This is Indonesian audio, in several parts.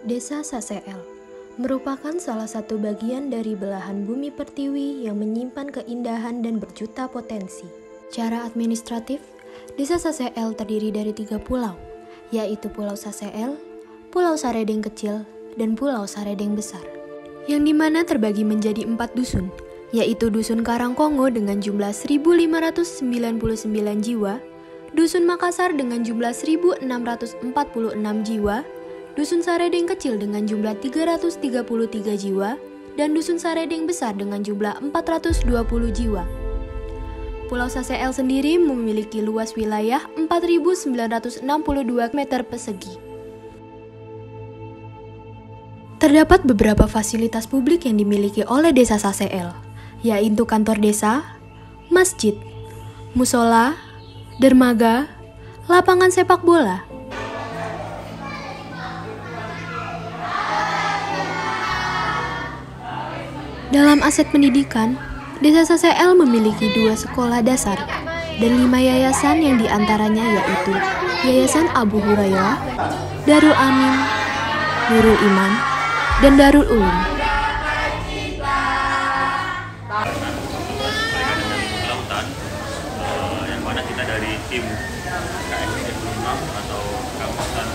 Desa Saseel merupakan salah satu bagian dari belahan bumi pertiwi yang menyimpan keindahan dan berjuta potensi. Cara administratif, Desa Saseel terdiri dari 3 pulau, yaitu Pulau Saseel, Pulau Saredeng Kecil, dan Pulau Saredeng Besar, yang dimana terbagi menjadi 4 dusun, yaitu Dusun Karangkongo dengan jumlah 1.599 jiwa, Dusun Makassar dengan jumlah 1.646 jiwa, Dusun Saredeng Kecil dengan jumlah 333 jiwa, dan Dusun Saredeng Besar dengan jumlah 420 jiwa. Pulau Saseel sendiri memiliki luas wilayah 4.962 meter persegi. Terdapat beberapa fasilitas publik yang dimiliki oleh Desa Saseel, yaitu kantor desa, masjid, musola, dermaga, lapangan sepak bola. Dalam aset pendidikan, Desa Saseel memiliki 2 sekolah dasar dan 5 yayasan yang diantaranya yaitu Yayasan Abu Hurairah, Darul Amin, Nurul Iman, dan Darul Ulum. Yang mana kita dari tim KSF 6 atau kawasan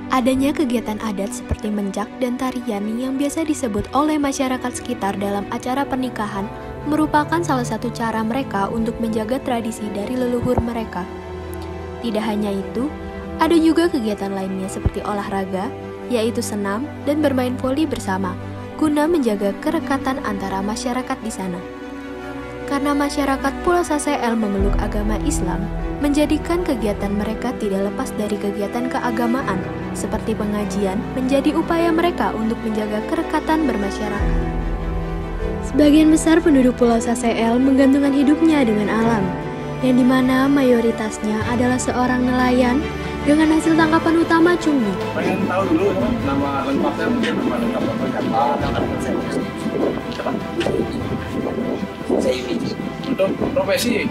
Adanya kegiatan adat seperti menjak dan tarian yang biasa disebut oleh masyarakat sekitar dalam acara pernikahan merupakan salah satu cara mereka untuk menjaga tradisi dari leluhur mereka. Tidak hanya itu, ada juga kegiatan lainnya seperti olahraga, yaitu senam dan bermain voli bersama, guna menjaga kerekatan antara masyarakat di sana. Karena masyarakat Pulau Saseel memeluk agama Islam, menjadikan kegiatan mereka tidak lepas dari kegiatan keagamaan, seperti pengajian menjadi upaya mereka untuk menjaga kerekatan bermasyarakat. Sebagian besar penduduk Pulau Saseel menggantungkan hidupnya dengan alam, yang dimana mayoritasnya adalah seorang nelayan dengan hasil tangkapan utama cumi. Pengen tahu dulu nama lengkapnya mungkin nama untuk profesi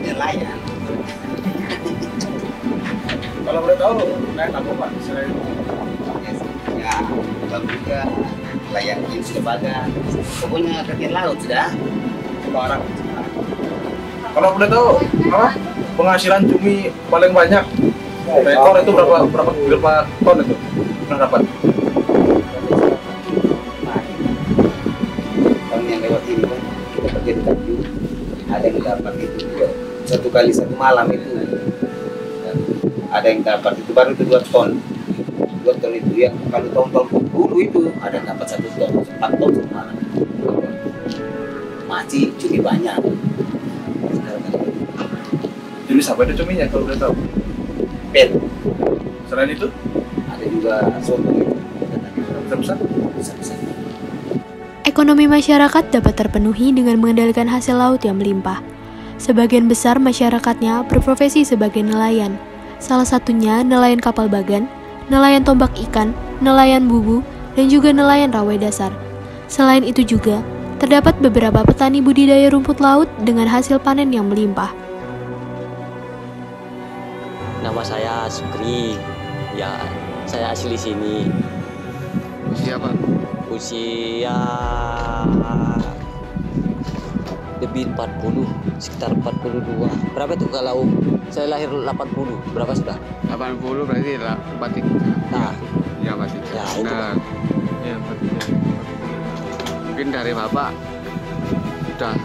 nelayan. kalau boleh tahu nelayan apa Pak selain Ya, bang juga nelayan yang sudah baga. Pokoknya kerjaan laut sudah. barang? Kalau boleh tahu apa penghasilan cumi paling banyak ekor itu berapa ton itu pernah dapat? Tahun yang lewat ini kan kita kerja di Tanjung, ada yang dapat itu juga 1 kali 1 malam itu. Dan ada yang dapat itu baru itu 2 ton. 2 ton itu ya kalau tahun-tahun dulu itu ada yang dapat 1 ton, 4 ton semalam. Masih cumi banyak. Sekarang kan Jenis apa itu cuminya kalau boleh tahu? pel. Selain itu Ada juga soto itu. besar-besar? Besar-besar. Ekonomi masyarakat dapat terpenuhi dengan mengendalikan hasil laut yang melimpah. Sebagian besar masyarakatnya berprofesi sebagai nelayan, salah satunya nelayan kapal bagan, nelayan tombak ikan, nelayan bubu, dan juga nelayan rawai dasar. Selain itu juga, terdapat beberapa petani budidaya rumput laut dengan hasil panen yang melimpah. Nama saya Sukri, ya saya asli sini. Usia apa? Usia lebih 40, sekitar 42. Berapa itu kalau saya lahir 80, berapa sudah? 80 berarti lah 43. Nah, Ya 43. ya itu. Nah, Iya, 43. mungkin dari Bapak sudah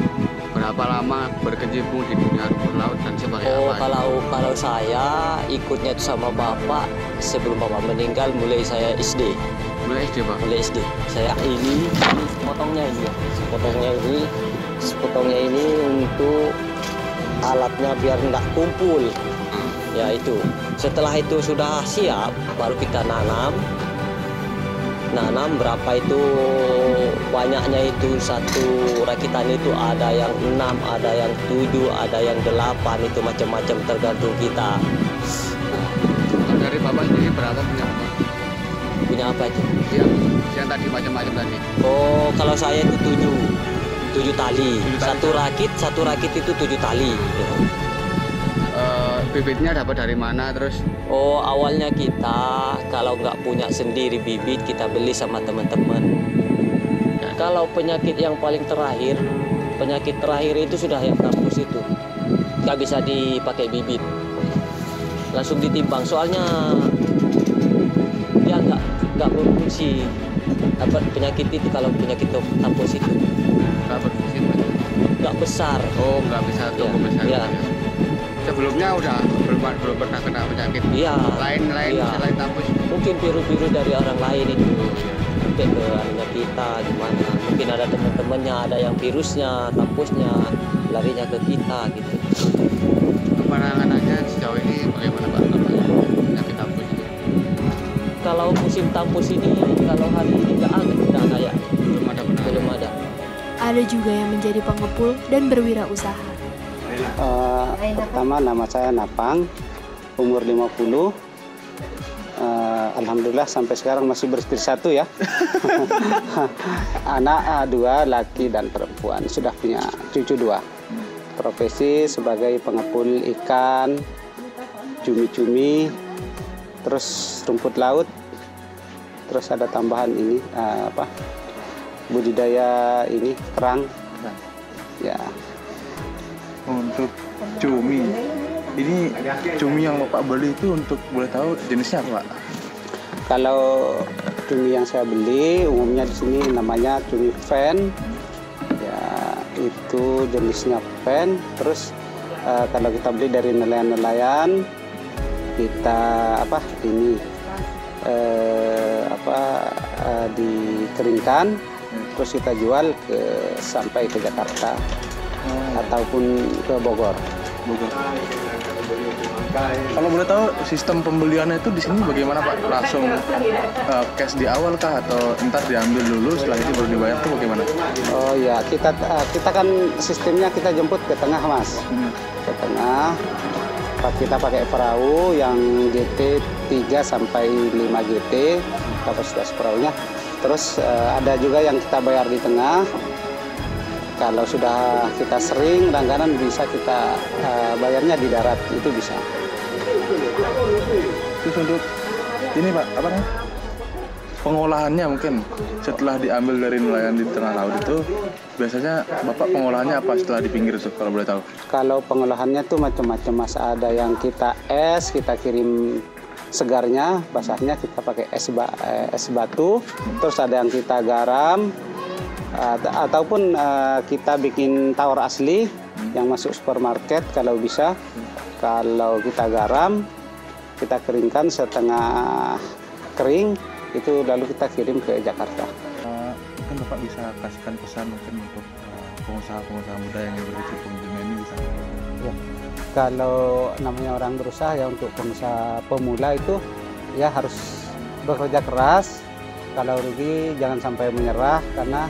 berapa lama berkecimpung di dunia rumput laut dan sebagai Oh, apa? kalau saya ikutnya itu sama bapak sebelum bapak meninggal, mulai saya SD. Mulai SD Pak. Mulai SD. Saya ini sepotongnya ini ya. Sepotongnya ini untuk alatnya biar tidak kumpul. Ya itu. Setelah itu sudah siap, baru kita nanam berapa itu banyaknya itu satu rakitan itu ada yang 6, ada yang 7, ada yang 8 itu macam-macam tergantung kita. Dari Bapak sendiri berapa punya Bapak? Punya apa itu? Yang tadi macam-macam tadi. Oh, kalau saya itu 7 tali. 7 tali. Satu rakit itu 7 tali. Gitu. bibitnya dapat dari mana terus? Oh, awalnya kita kalau nggak punya sendiri bibit, kita beli sama teman-teman. Kalau penyakit yang paling terakhir, penyakit terakhir itu sudah yang tampus itu. Nggak bisa dipakai bibit. Langsung ditimbang, soalnya dia nggak berfungsi. Apa penyakit itu kalau penyakit tampus itu? Nggak berfungsi. Nggak besar. Oh, nggak bisa tumbuh besar. Ya. Sebelumnya belum pernah kena penyakit lain selain tampus. Mungkin biru-biru dari orang lain itu sampai ke anunya kita gimana. Mungkin ada teman-temannya, ada yang virusnya, tampusnya larinya ke kita gitu. Penanganannya sejauh ini bagaimana Pak? Penyakit tampus itu? Kalau musim tampus ini, kalau hari ini nggak ada ya. Belum ada. Ada juga yang menjadi pengepul dan berwirausaha. Pertama nama saya Napang, umur 50. Alhamdulillah sampai sekarang masih beristri 1 ya. Anak 2, laki dan perempuan. Sudah punya cucu 2. Profesi sebagai pengepul ikan, cumi-cumi, terus rumput laut. Terus ada tambahan ini budidaya ini kerang. Ya. Untuk cumi, ini cumi yang Bapak beli itu untuk boleh tahu jenisnya apa Pak? Kalau cumi yang saya beli umumnya di sini namanya cumi ven, ya itu jenisnya ven. Terus kalau kita beli dari nelayan-nelayan, kita dikeringkan, terus kita jual sampai ke Jakarta. Ataupun ke Bogor. Kalau boleh tahu sistem pembeliannya itu di sini bagaimana Pak? Langsung cash di awal kah atau ntar diambil dulu setelah itu baru dibayar itu bagaimana? Oh ya, kita kan sistemnya kita jemput ke tengah Mas. Ke tengah. Kita pakai perahu yang GT 3 sampai 5 GT kapasitas perahunya. Terus ada juga yang kita bayar di tengah. Kalau sudah kita sering langganan bisa kita bayarnya di darat, itu bisa. Terus untuk ini Pak, apa namanya? Pengolahannya mungkin setelah diambil dari nelayan di tengah laut itu biasanya Bapak pengolahannya apa setelah di pinggir itu kalau boleh tahu? Kalau pengolahannya tuh macam-macam Mas, ada yang kita kita kirim segarnya, basahnya kita pakai es batu, terus ada yang kita garam. Ataupun kita bikin tawar asli yang masuk supermarket kalau bisa. Kalau kita garam, kita keringkan setengah kering, itu lalu kita kirim ke Jakarta. Mungkin Bapak bisa kasihkan pesan mungkin untuk pengusaha-pengusaha muda yang berkecimpung di dunia ini bisa. Ya. Kalau namanya orang berusaha ya, untuk pengusaha pemula itu ya harus bekerja keras. Kalau rugi jangan sampai menyerah, karena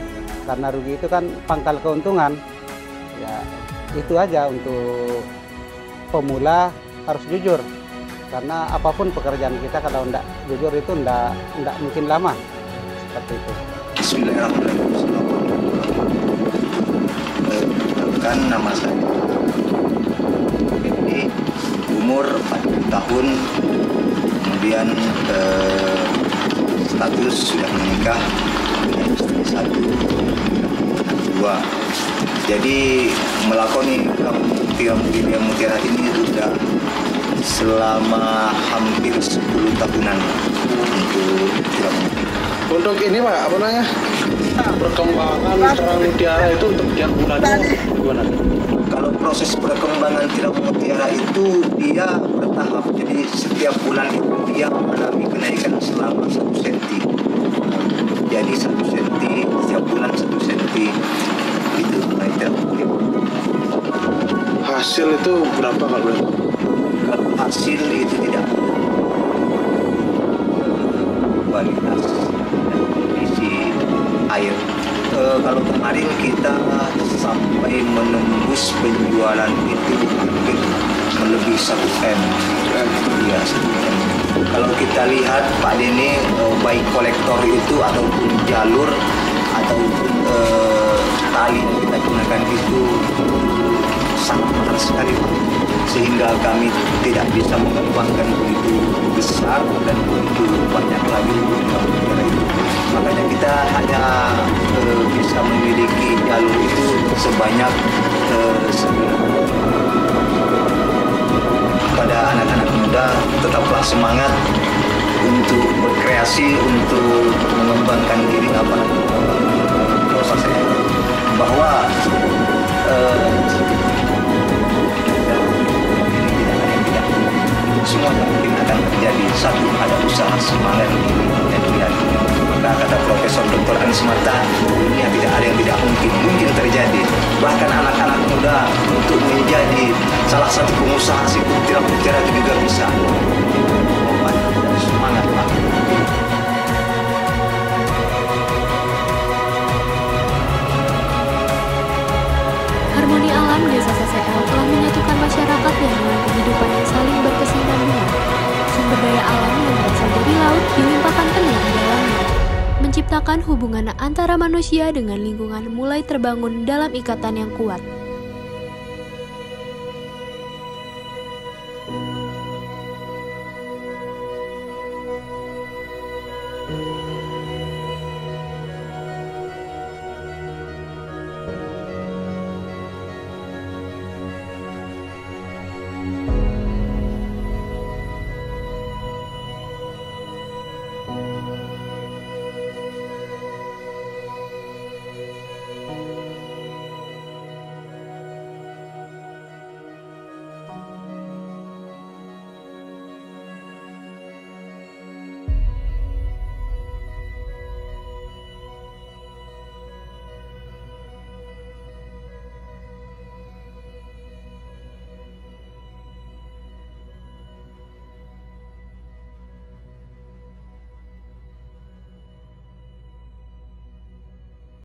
rugi itu kan pangkal keuntungan. Ya, itu aja untuk pemula, harus jujur. Karena apapun pekerjaan kita kalau enggak jujur itu enggak mungkin lama. Seperti itu. Bismillahirrahmanirrahim. Nama saya ini umur 40 tahun, kemudian status sudah menikah, istri 1, 2. Jadi melakoni tiram mutiara ini sudah selama hampir 10 tahunan untuk tiram. Untuk ini Pak, apa namanya? Perkembangan terang mutiara itu untuk tiap bulannya gimana? Kalau proses perkembangan tiram mutiara itu dia bertahap, jadi setiap bulan itu dia mengalami kenaikan selama 1 cm. Jadi 1 cm, setiap bulan 1 cm itu naik tiram mutiara. Hasil itu berapa kalau boleh? Kalau hasil itu tidak kualitas dan kondisi air. Kalau kemarin kita sampai menembus penjualan itu hampir melebihi 1 M. Ya, 1 M. Kalau kita lihat Pak Dene, baik kolektor itu ataupun jalur ataupun tali yang kita gunakan itu sangat mahal sekali Pak. sehingga kami tidak bisa mengembangkan begitu besar dan begitu banyak lagi mutiara itu. Makanya kita hanya bisa memiliki jalur itu sebanyak pada anak-anak muda, tetaplah semangat untuk berkreasi, untuk mengembangkan diri prosesnya, bahwa semuanya mungkin akan terjadi. Satu, ada usaha, semangat, dan lihat. Maka kata Profesor Dr. Anies Mata, dunia tidak ada yang tidak mungkin terjadi. Bahkan anak-anak muda untuk menjadi salah satu pengusaha si mutiara itu juga bisa. Semangat, Pak. Harmoni alam Desa CCL telah menyatukan masyarakatnya dengan kehidupan yang saling berkesinambungan. Sumber daya alam yang berasal dari laut dilimpahkan penuh di dalamnya, menciptakan hubungan antara manusia dengan lingkungan mulai terbangun dalam ikatan yang kuat.